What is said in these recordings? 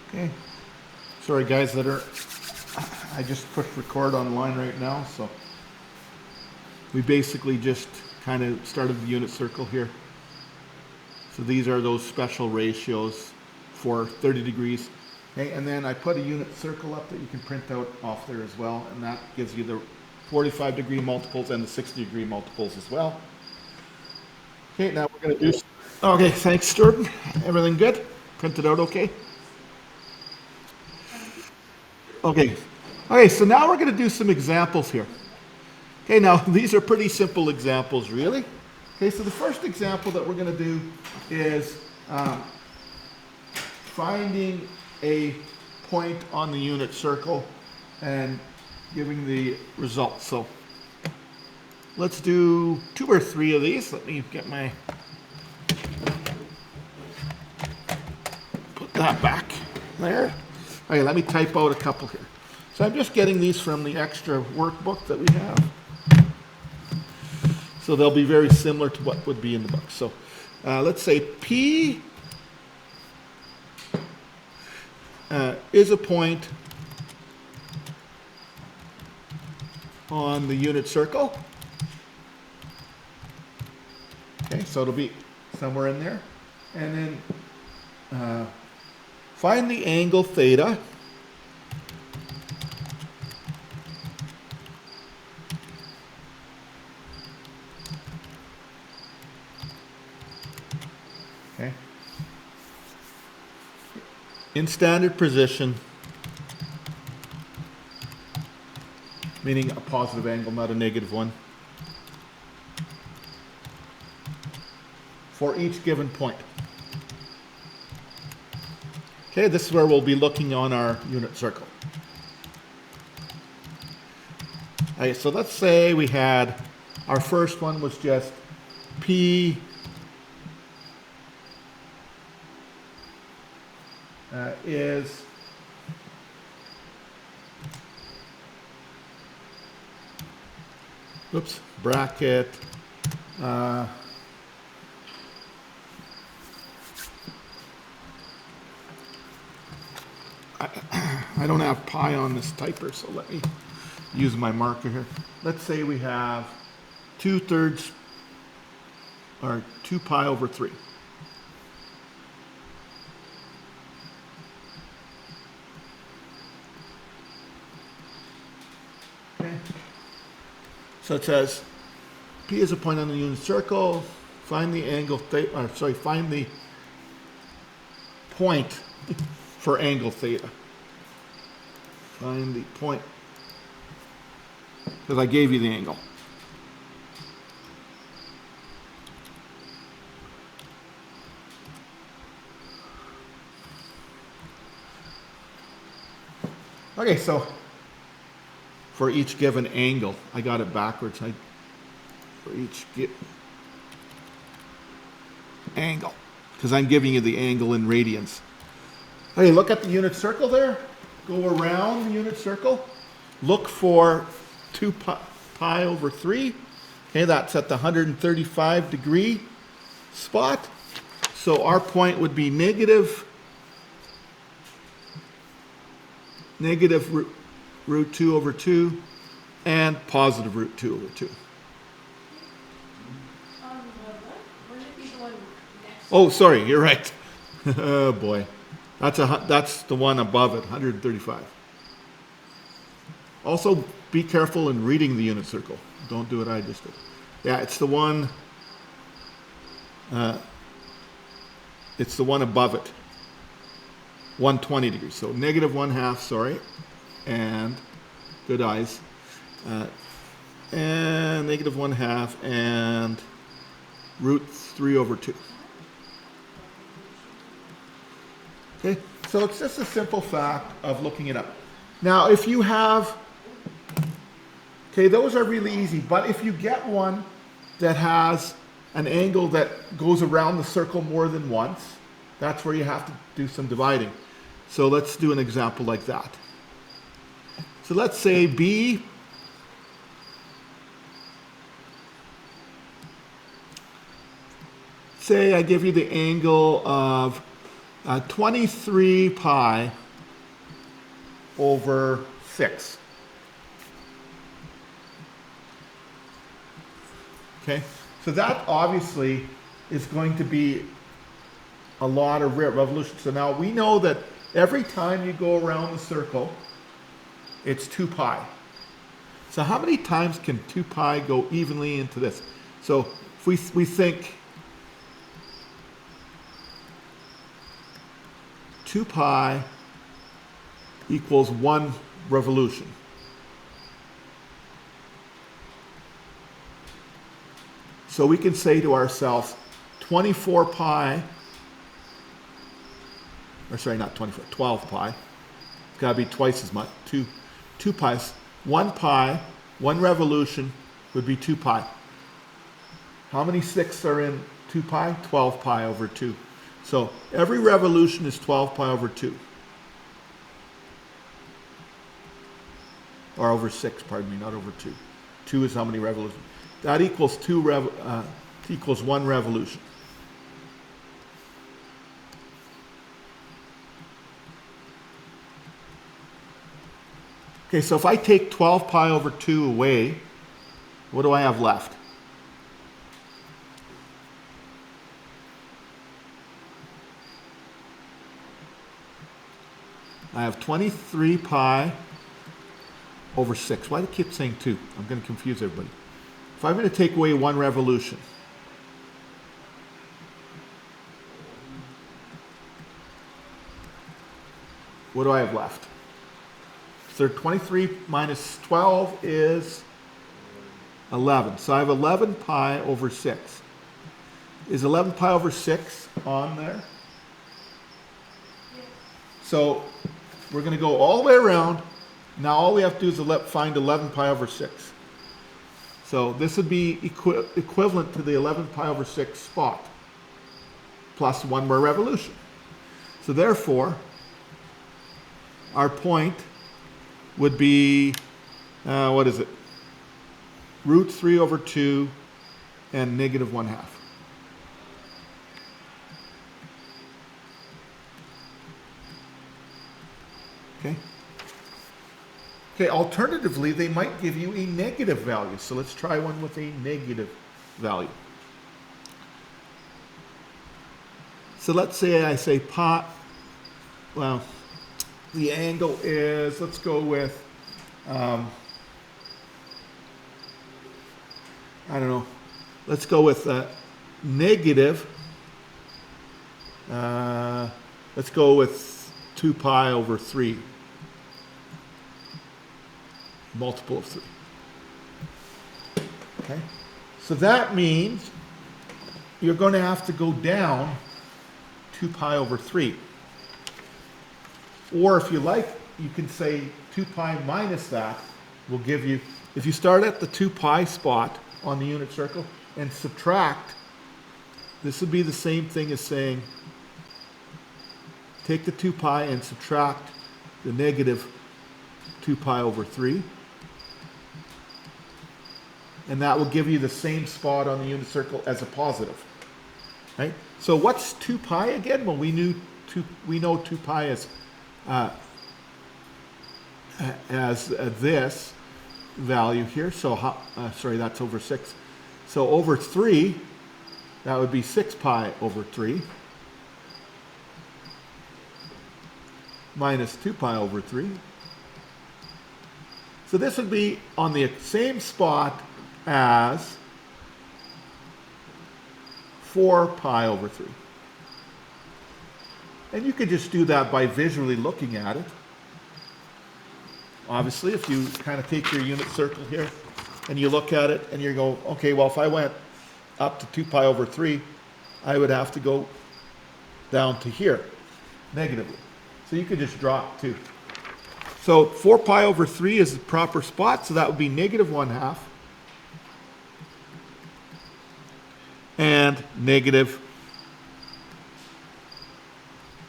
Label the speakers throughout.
Speaker 1: Okay. Sorry guys I just pushed record online right now, so we basically just kind of started the unit circle here. So these are those special ratios for 30 degrees. Okay, and then I put a unit circle up that you can print out off there as well, and that gives you the 45 degree multiples and the 60 degree multiples as well. Okay, now we're going to do. Okay, thanks, Stuart. Everything good? Printed out okay? Okay. Okay, so now we're going to do some examples here. Okay, now these are pretty simple examples, really. Okay, so the first example that we're going to do is finding a point on the unit circle and giving the result. So let's do 2 or 3 of these. Let me get my, put that back there. Okay, let me type out a couple here. So I'm just getting these from the extra workbook that we have. So they'll be very similar to what would be in the book. So let's say P is a point on the unit circle. Okay, so it'll be somewhere in there. And then find the angle theta okay, in standard position, meaning a positive angle, not a negative one, for each given point. Okay, this is where we'll be looking on our unit circle. Okay, so let's say we had, our first one was just P is oops, bracket I don't have pi on this typer, so let me use my marker here. Let's say we have 2/3 or 2 pi over 3. Okay. So it says P is a point on the unit circle. Find the angle theta, or sorry, find the point for angle theta. Find the point, because I gave you the angle. Okay, so for each given angle, I got it backwards. For each angle, because I'm giving you the angle in radians. Okay, look at the unit circle there. Go around the unit circle. Look for 2 pi over 3. Okay, that's at the 135 degree spot. So our point would be negative root 2 over 2 and positive root 2 over 2. Oh, sorry, you're right. Oh boy. That's the one above it, 135. Also, be careful in reading the unit circle. Don't do what I just did. Yeah, it's the one above it. 120 degrees. So negative 1/2, sorry. And good eyes. And negative 1/2 and root 3 over 2. Okay, so it's just a simple fact of looking it up. Now, if you have, okay, those are really easy, but if you get one that has an angle that goes around the circle more than once, that's where you have to do some dividing. So let's do an example like that. So let's say B say I give you the angle of 23 pi over 6. Okay, so that obviously is going to be a lot of revolutions. So now we know that every time you go around the circle, it's 2 pi. So how many times can 2 pi go evenly into this? So if we think 2 pi equals 1 revolution. So we can say to ourselves, 24 pi, or sorry, not 24, 12 pi. It's got to be twice as much. 2 pi's. 1 pi, 1 revolution would be 2 pi. How many 6 are in 2 pi? 12 pi over 2. So every revolution is 12 pi over 2. Or over 6, pardon me, not over 2. 2 is how many revolutions. That equals equals 1 revolution. Okay, so if I take 12 pi over 2 away, what do I have left? I have 23 pi over 6. Why do I keep saying 2? I'm going to confuse everybody. If I'm going to take away 1 revolution, what do I have left? So 23 minus 12 is 11. So I have 11 pi over 6. Is 11 pi over 6 on there? So we're going to go all the way around. Now all we have to do is find 11 pi over 6. So this would be equivalent to the 11 pi over 6 spot, plus 1 more revolution. So therefore, our point would be, what is it? Root 3 over 2 and negative 1/2. Okay. Okay, alternatively, they might give you a negative value. So let's try one with a negative value. So let's say I say pi, well, the angle is, let's go with, I don't know, let's go with negative, let's go with 2 pi over 3. Multiple of 3. Okay, so that means you're going to have to go down 2 pi over 3. Or if you like, you can say 2 pi minus that will give you, if you start at the 2 pi spot on the unit circle and subtract, this would be the same thing as saying take the 2 pi and subtract the negative 2 pi over 3. And that will give you the same spot on the unit circle as a positive, right? So what's 2 pi again? Well, we know 2 pi as this value here. So sorry, that's over 6. So over 3, that would be 6 pi over 3 minus 2 pi over 3. So this would be on the same spot as 4 pi over 3. And you could just do that by visually looking at it. Obviously, if you kind of take your unit circle here and you look at it and you go, okay, well, if I went up to 2 pi over 3, I would have to go down to here, negatively. So you could just drop 2. So 4 pi over 3 is the proper spot, so that would be negative 1/2. And negative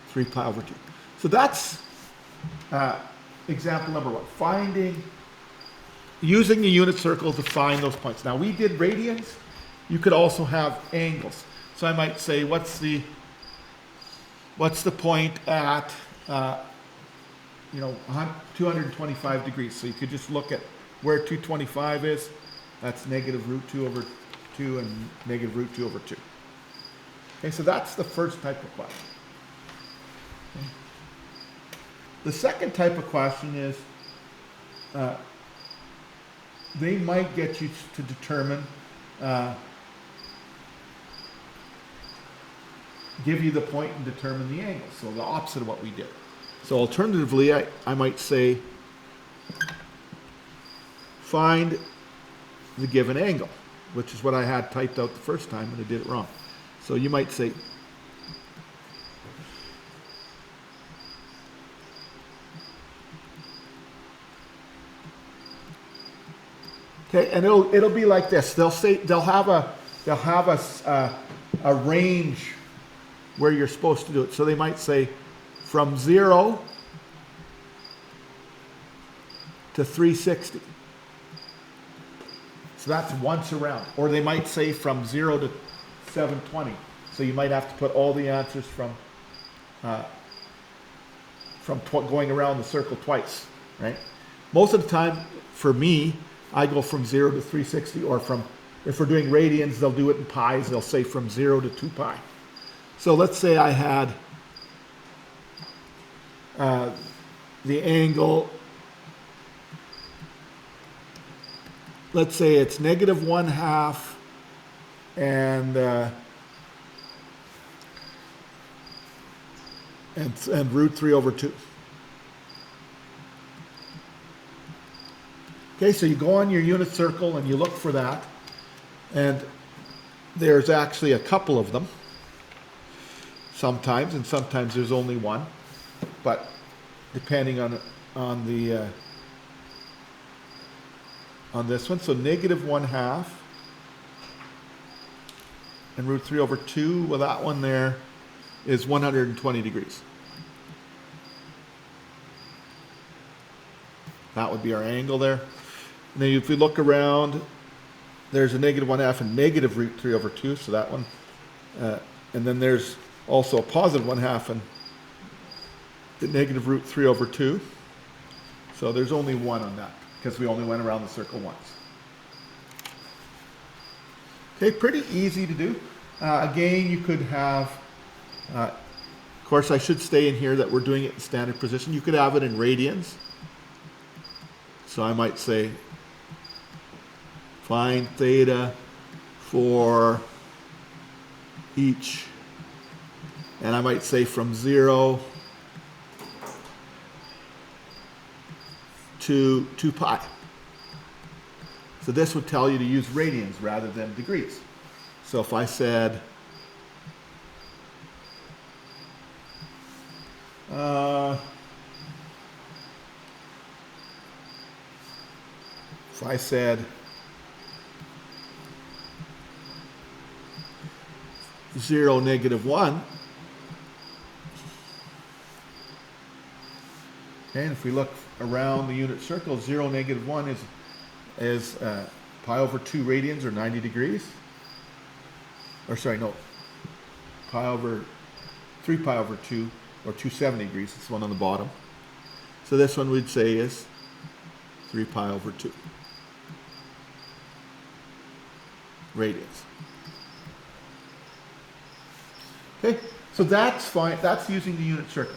Speaker 1: 3 pi over 2. So that's example number 1. Using the unit circle to find those points. Now we did radians. You could also have angles. So I might say, what's the what's the point at, 225 degrees? So you could just look at where 225 is. That's negative root 2 over 2 and negative root 2 over 2. Okay, so that's the first type of question. Okay. The second type of question is, they might get you to determine, give you the point and determine the angle. So the opposite of what we did. So alternatively, I might say, find the given angle, which is what I had typed out the first time and I did it wrong. So you might say, okay, and it'll be like this. They'll have a range where you're supposed to do it. So they might say from 0 to 360. So that's once around. Or they might say from 0 to 720. So you might have to put all the answers from going around the circle twice, right? Most of the time, for me, I go from 0 to 360, or if we're doing radians, they'll do it in pies. They'll say from 0 to 2 pi. So let's say I had the angle, let's say it's negative 1/2 and root 3 over 2. Okay, so you go on your unit circle and you look for that, and there's actually a couple of them sometimes, and sometimes there's only one, but depending on this one. So negative 1/2 and root 3 over 2, well, that one there is 120 degrees. That would be our angle there. And then if we look around, there's a negative 1/2 and negative root 3 over 2, so that one. And then there's also a positive 1/2 and the negative root 3 over 2. So there's only one on that, because we only went around the circle once. Okay, pretty easy to do. Again, you could have, of course I should stay in here that we're doing it in standard position. You could have it in radians. So I might say, find theta for each, and I might say from 0 to 2 pi. So this would tell you to use radians rather than degrees. So if I said, if I said 0, negative 1, and if we look around the unit circle, 0, negative 1 is pi over 2 radians, or 90 degrees. Or sorry, no, pi over 3 pi over 2, or 270 degrees. It's the one on the bottom. So this one we'd say is 3 pi over 2 radians. Okay, so that's fine. That's using the unit circle.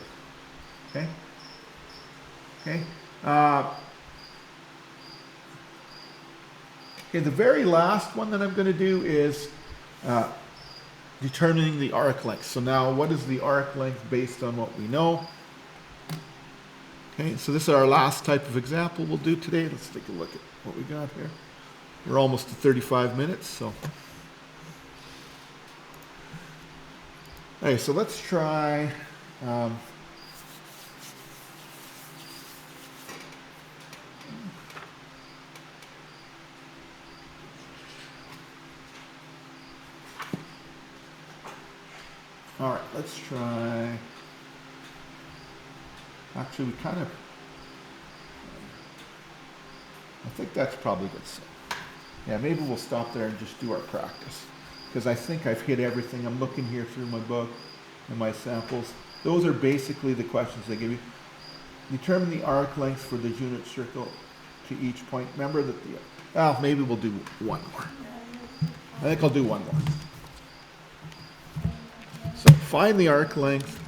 Speaker 1: Okay. Okay. Okay. The very last one that I'm going to do is determining the arc length. So now, what is the arc length based on what we know? Okay. So this is our last type of example we'll do today. Let's take a look at what we got here. We're almost to 35 minutes, so. Okay, so let's try, all right, let's try, actually we kind of, I think that's probably good. So, yeah, maybe we'll stop there and just do our practice, because I think I've hit everything. I'm looking here through my book and my samples. Those are basically the questions they give you. Determine the arc length for the unit circle to each point. Remember that maybe we'll do one more. I think I'll do one more. So find the arc length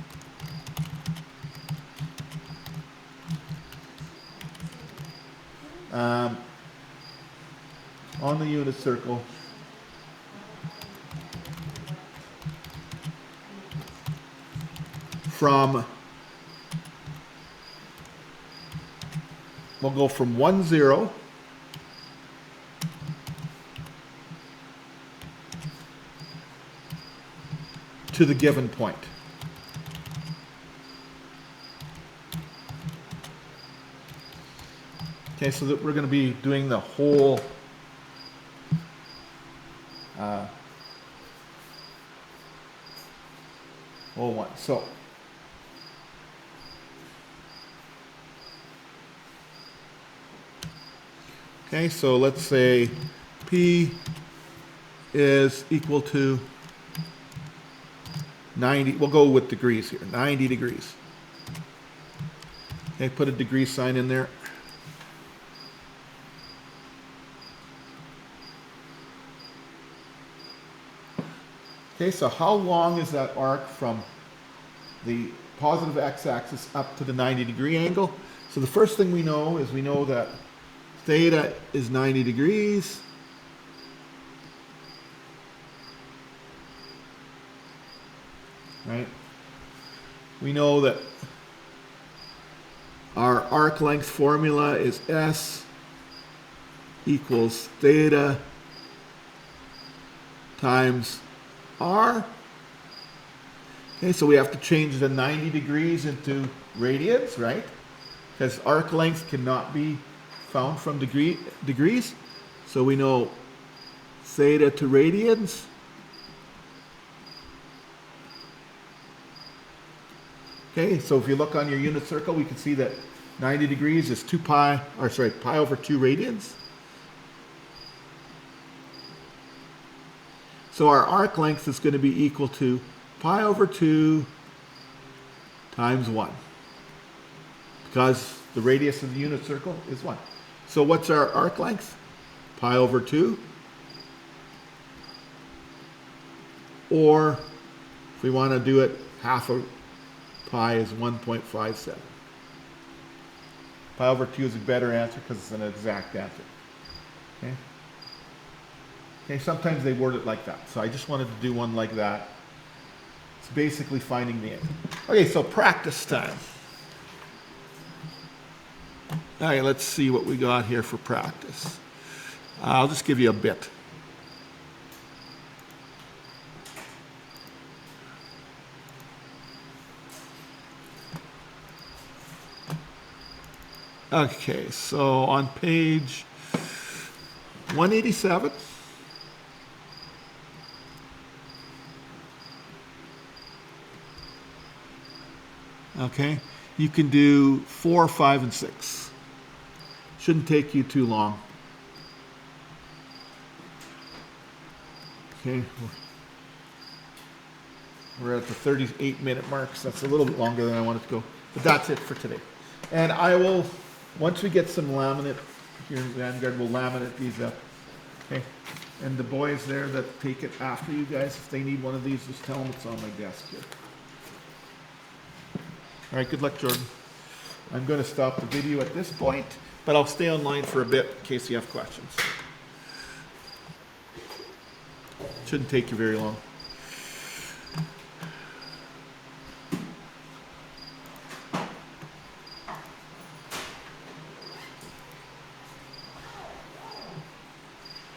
Speaker 1: on the unit circle from, we'll go from 1, 0 to the given point. Okay, so that we're going to be doing the whole one. So okay, so let's say P is equal to 90, we'll go with degrees here, 90 degrees. Okay, put a degree sign in there. Okay, so how long is that arc from the positive x-axis up to the 90-degree angle? So the first thing we know is we know that theta is 90 degrees. Right? We know that our arc length formula is S equals theta times R. Okay, so we have to change the 90 degrees into radians, right? Because arc length cannot be found from degrees. So we know theta to radians. Okay, so if you look on your unit circle, we can see that 90 degrees is pi over 2 radians. So our arc length is going to be equal to pi over 2 times 1. Because the radius of the unit circle is 1. So what's our arc length? Pi over 2. Or if we want to do it, half of pi is 1.57. Pi over 2 is a better answer because it's an exact answer. Okay? Okay, sometimes they word it like that. So I just wanted to do one like that. It's basically finding the answer. Okay, so practice time. All right, let's see what we got here for practice. I'll just give you a bit. Okay, so on page 187, okay, you can do 4, 5, and 6. Shouldn't take you too long. Okay, we're at the 38-minute mark, so that's a little bit longer than I wanted to go. But that's it for today. And I will, once we get some laminate here in Vanguard, we'll laminate these up. Okay, and the boys there that take it after you guys, if they need one of these, just tell them it's on my desk here. All right, good luck, Jordan. I'm going to stop the video at this point, but I'll stay online for a bit in case you have questions. Shouldn't take you very long.